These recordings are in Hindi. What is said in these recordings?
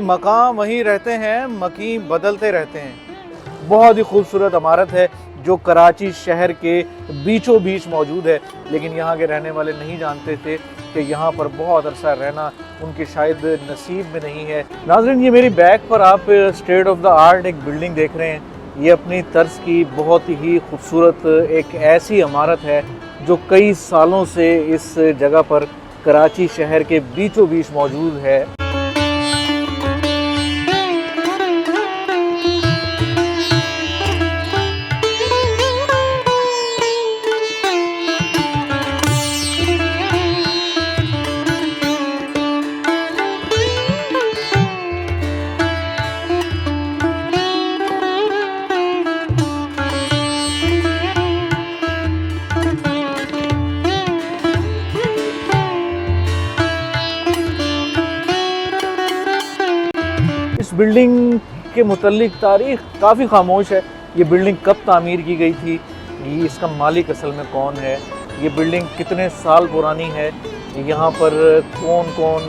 मकान वहीं रहते हैं, मकी बदलते रहते हैं। बहुत ही खूबसूरत इमारत है जो कराची शहर के बीचों बीच मौजूद है, लेकिन यहाँ के रहने वाले नहीं जानते थे कि यहाँ पर बहुत अरसा रहना उनके शायद नसीब में नहीं है। नाज़रीन, ये मेरी बैक पर आप स्टेट ऑफ द आर्ट एक बिल्डिंग देख रहे हैं। ये अपनी तर्ज की बहुत ही खूबसूरत एक ऐसी इमारत है जो कई सालों से इस जगह पर कराची शहर के बीचों बीच मौजूद है। इस बिल्डिंग के मुतल्लिक तारीख़ काफ़ी खामोश है। ये बिल्डिंग कब तामीर की गई थी, ये इसका मालिक असल में कौन है, ये बिल्डिंग कितने साल पुरानी है, यहाँ पर कौन कौन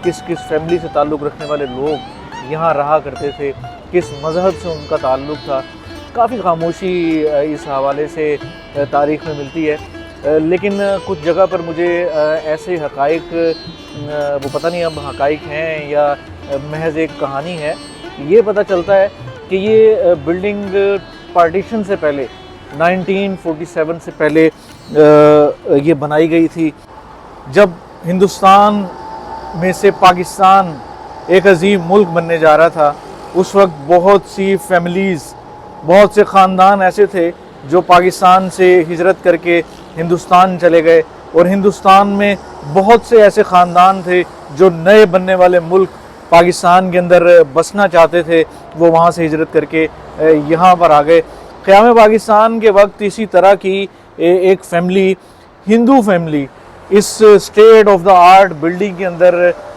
किस किस फैमिली से ताल्लुक़ रखने वाले लोग यहाँ रहा करते थे, किस मज़हब से उनका ताल्लुक़ था। काफ़ी खामोशी इस हवाले से तारीख़ में मिलती है। लेकिन कुछ जगह पर मुझे ऐसे हक़ाइक़, वो पता नहीं अब हक़ाइक़ हैं या महज एक कहानी है, ये पता चलता है कि ये बिल्डिंग पार्टीशन से पहले 1947 से पहले ये बनाई गई थी। जब हिंदुस्तान में से पाकिस्तान एक अजीम मुल्क बनने जा रहा था, उस वक्त बहुत सी फैमिलीज़, बहुत से ख़ानदान ऐसे थे जो पाकिस्तान से हिजरत करके हिंदुस्तान चले गए, और हिंदुस्तान में बहुत से ऐसे ख़ानदान थे जो नए बनने वाले मुल्क पाकिस्तान के अंदर बसना चाहते थे, वो वहाँ से हिजरत करके यहाँ पर आ गए। क़याम पाकिस्तान के वक्त इसी तरह की एक फ़ैमिली, हिंदू फैमिली, इस state of the art building के अंदर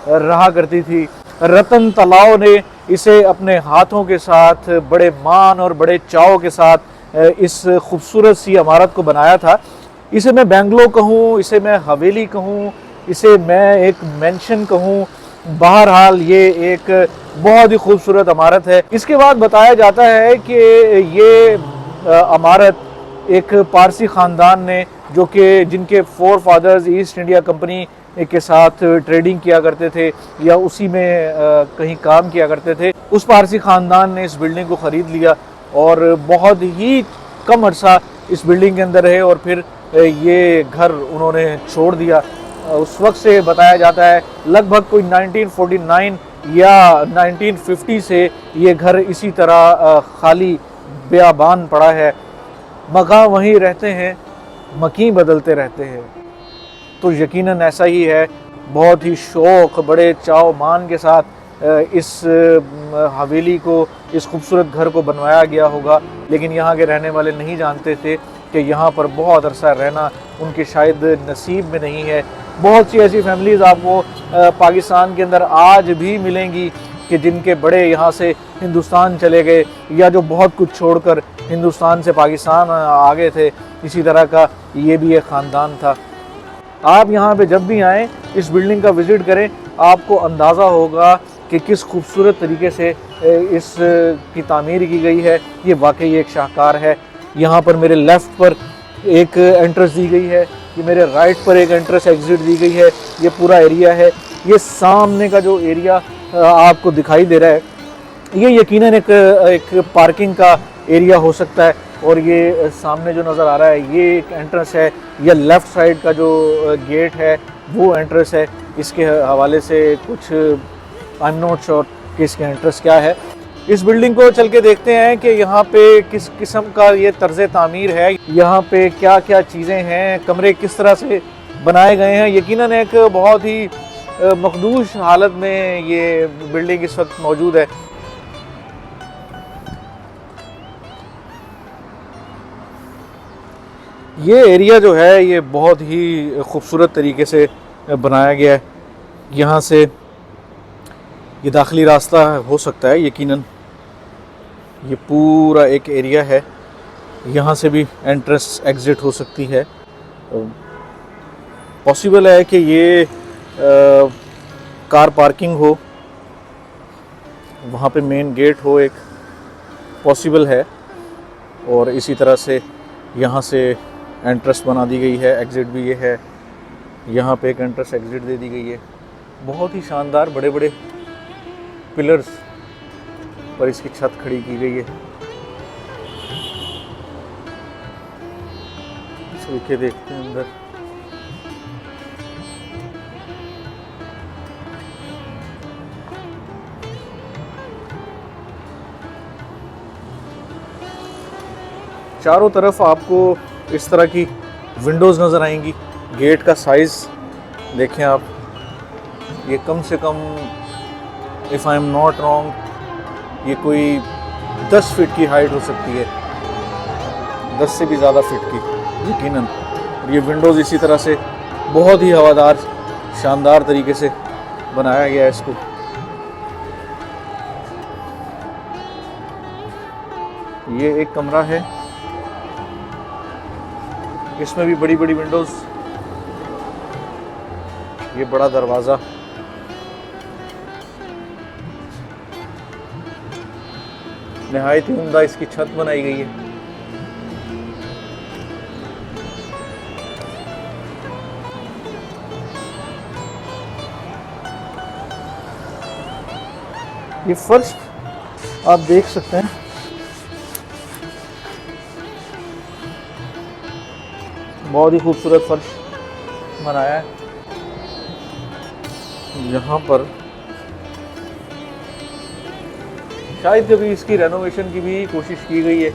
रहा करती थी। रतन तलाव ने इसे अपने हाथों के साथ बड़े मान और बड़े चाव के साथ इस खूबसूरत सी इमारत को बनाया था। इसे मैं बेंगलो कहूँ, इसे मैं हवेली कहूँ, इसे मैं एक मेंशन कहूँ, बहरहाल ये एक बहुत ही खूबसूरत इमारत है। इसके बाद बताया जाता है कि ये इमारत एक पारसी ख़ानदान ने, जो कि जिनके forefathers East India Company के साथ ट्रेडिंग किया करते थे या उसी में कहीं काम किया करते थे, उस पारसी ख़ानदान ने इस बिल्डिंग को ख़रीद लिया और बहुत ही कम अर्सा इस बिल्डिंग के अंदर रहे और फिर ये घर उन्होंने छोड़ दिया। उस वक्त से बताया जाता है लगभग कोई 1949 या 1950 से ये घर इसी तरह खाली बेआबान पड़ा है। मकान वहीं रहते हैं, मकी बदलते रहते हैं। तो यकीनन ऐसा ही है। बहुत ही शौक़, बड़े चाव मान के साथ इस हवेली को, इस खूबसूरत घर को बनवाया गया होगा, लेकिन यहाँ के रहने वाले नहीं जानते थे कि यहाँ पर बहुत अरसा रहना उनके शायद नसीब में नहीं है। बहुत सी ऐसी फैमिलीज़ आपको पाकिस्तान के अंदर आज भी मिलेंगी कि जिनके बड़े यहाँ से हिंदुस्तान चले गए या जो बहुत कुछ छोड़कर हिंदुस्तान से पाकिस्तान आ गए थे। इसी तरह का ये भी एक ख़ानदान था। आप यहाँ पे जब भी आएँ, इस बिल्डिंग का विज़िट करें, आपको अंदाज़ा होगा कि किस खूबसूरत तरीके से इस की तामीर की गई है। ये वाकई एक शाहकार है। यहाँ पर मेरे लेफ़्ट पर एक एंट्रेंस दी गई है, ये मेरे राइट पर एक एंट्रेंस एग्ज़िट दी गई है। ये पूरा एरिया है। ये सामने का जो एरिया आपको दिखाई दे रहा है, ये यकीनन एक पार्किंग का एरिया हो सकता है। और ये सामने जो नज़र आ रहा है, ये एक एंट्रेंस है, या लेफ़्ट साइड का जो गेट है वो एंट्रेंस है। इसके हवाले से कुछ आई एम नॉट श्योर कि इसके एंट्रेंस क्या है। इस बिल्डिंग को चल के देखते हैं कि यहाँ पे किस किस्म का ये तर्ज़ तामीर है, यहाँ पे क्या क्या चीज़ें हैं, कमरे किस तरह से बनाए गए हैं। यकीनन एक बहुत ही मखदूश हालत में ये बिल्डिंग इस वक्त मौजूद है। ये एरिया जो है ये बहुत ही खूबसूरत तरीके से बनाया गया है। यहाँ से ये दाखिली रास्ता हो सकता है, यकीनन ये पूरा एक एरिया है। यहाँ से भी एंट्रेंस एग्ज़िट हो सकती है। पॉसिबल है कि ये कार पार्किंग हो, वहाँ पे मेन गेट हो एक पॉसिबल है, और इसी तरह से यहाँ से एंट्रेंस बना दी गई है, एग्ज़िट भी ये है, यहाँ पे एक एंट्रेंस एग्ज़िट दे दी गई है। बहुत ही शानदार बड़े बड़े पिलर्स पर इसकी छत खड़ी की गई है। चल के देखते हैं अंदर। चारों तरफ आपको इस तरह की विंडोज़ नज़र आएंगी। गेट का साइज़ देखें आप, ये कम से कम if I am not wrong ये कोई 10 फीट की हाइट हो सकती है, 10 से भी ज़्यादा फीट की यकीनन। ये विंडोज़ इसी तरह से बहुत ही हवादार शानदार तरीके से बनाया गया है इसको। ये एक कमरा है, इसमें भी बड़ी बड़ी विंडोज़, ये बड़ा दरवाज़ा, नहायत ही उम्दा इसकी छत बनाई गई है। ये फर्श आप देख सकते हैं, बहुत ही खूबसूरत फर्श बनाया है। यहाँ पर शायद कभी इसकी रेनोवेशन की भी कोशिश की गई है।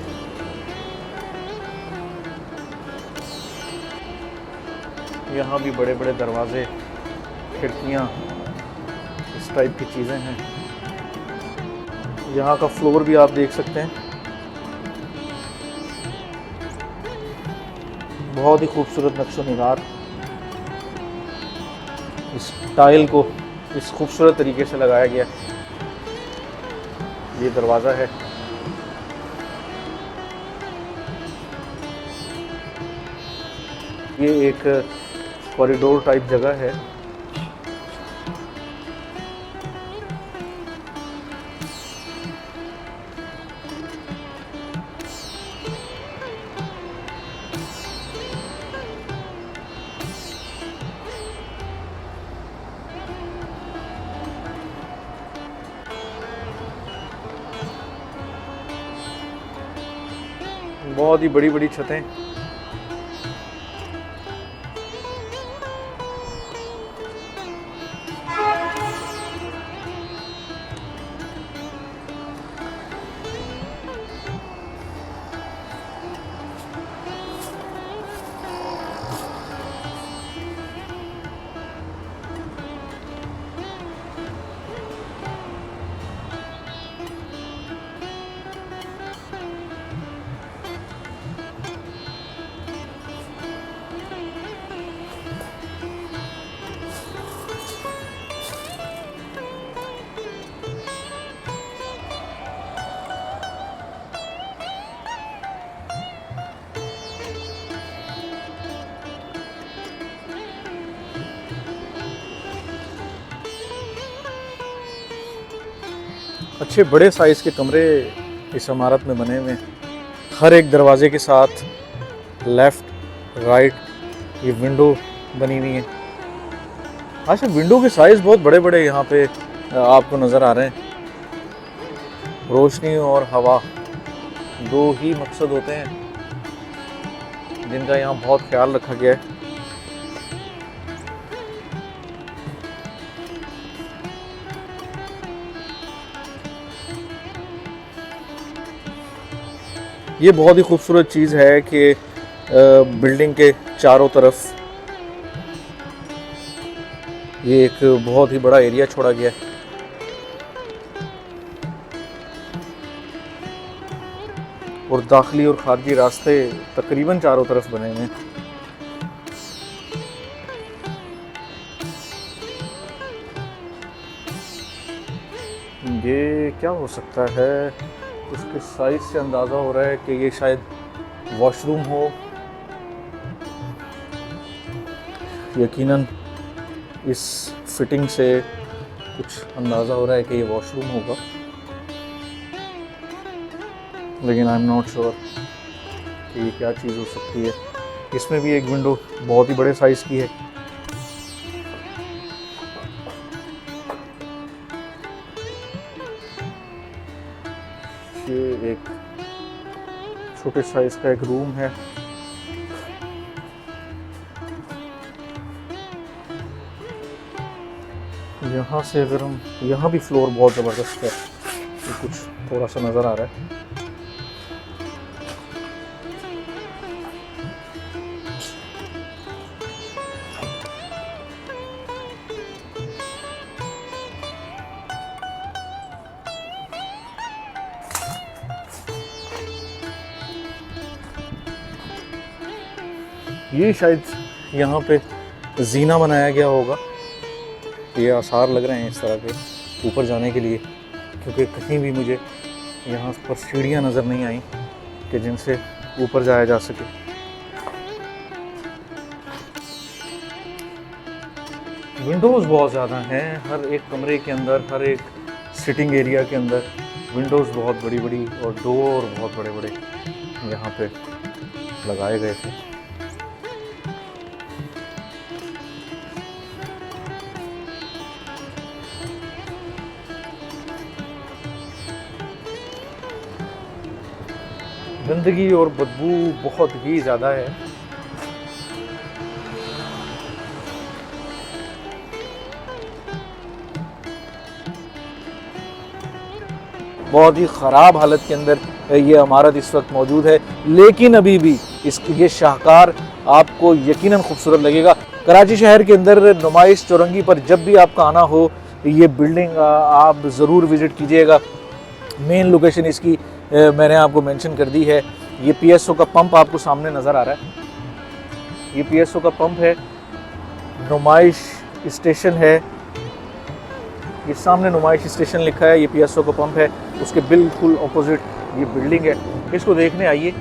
यहाँ भी बड़े बड़े दरवाजे, खिड़कियाँ, इस टाइप की चीज़ें हैं। यहाँ का फ्लोर भी आप देख सकते हैं, बहुत ही खूबसूरत नक्शो निगार। इस टाइल को इस खूबसूरत तरीके से लगाया गया। ये दरवाज़ा है, ये एक कॉरिडोर टाइप जगह है। बहुत ही बड़ी बड़ी छतें, अच्छे बड़े साइज़ के कमरे इस इमारत में बने हुए हैं। हर एक दरवाजे के साथ लेफ़्ट राइट ये विंडो बनी हुई है। अच्छा, विंडो के साइज़ बहुत बड़े बड़े यहाँ पे आपको नज़र आ रहे हैं। रोशनी और हवा दो ही मकसद होते हैं जिनका यहाँ बहुत ख्याल रखा गया है। ये बहुत ही खूबसूरत चीज़ है कि बिल्डिंग के चारों तरफ ये एक बहुत ही बड़ा एरिया छोड़ा गया है। और दाखिली और खारजी रास्ते तकरीबन चारों तरफ बने हुए हैं। ये क्या हो सकता है? इसके साइज से अंदाज़ा हो रहा है कि ये शायद वॉशरूम हो। यकीनन इस फिटिंग से कुछ अंदाज़ा हो रहा है कि ये वॉशरूम होगा। लेकिन आई एम नॉट श्योर कि ये क्या चीज़ हो सकती है। इसमें भी एक विंडो बहुत ही बड़े साइज़ की है। ये एक छोटे साइज़ का एक रूम है। यहाँ से अगर हम, यहाँ भी फ्लोर बहुत ज़बरदस्त है, ये कुछ थोड़ा सा नज़र आ रहा है। ये शायद यहाँ पे जीना बनाया गया होगा। ये आसार लग रहे हैं इस तरह के ऊपर जाने के लिए, क्योंकि कहीं भी मुझे यहाँ पर सीढ़ियाँ नज़र नहीं आई कि जिनसे ऊपर जाया जा सके। विंडोज़ बहुत ज़्यादा हैं हर एक कमरे के अंदर, हर एक सिटिंग एरिया के अंदर विंडोज़ बहुत बड़ी बड़ी और डोर बहुत बड़े बड़े यहाँ पे लगाए गए थे। गंदगी और बदबू बहुत ही ज़्यादा है। बहुत ही ख़राब हालत के अंदर ये इमारत इस वक्त मौजूद है, लेकिन अभी भी इसकी ये शाहकार आपको यकीनन खूबसूरत लगेगा। कराची शहर के अंदर नुमाइश चौरंगी पर जब भी आपका आना हो, ये बिल्डिंग आप ज़रूर विज़िट कीजिएगा। मेन लोकेशन इसकी मैंने आपको मेंशन कर दी है। ये पीएसओ का पंप आपको सामने नज़र आ रहा है। ये पीएसओ का पंप है। नुमाइश स्टेशन है, ये सामने नुमाइश स्टेशन लिखा है। ये पीएसओ का पंप है, उसके बिल्कुल ऑपोजिट ये बिल्डिंग है। इसको देखने आइए।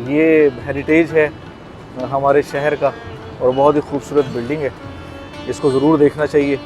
ये हेरिटेज है हमारे शहर का और बहुत ही खूबसूरत बिल्डिंग है, इसको ज़रूर देखना चाहिए।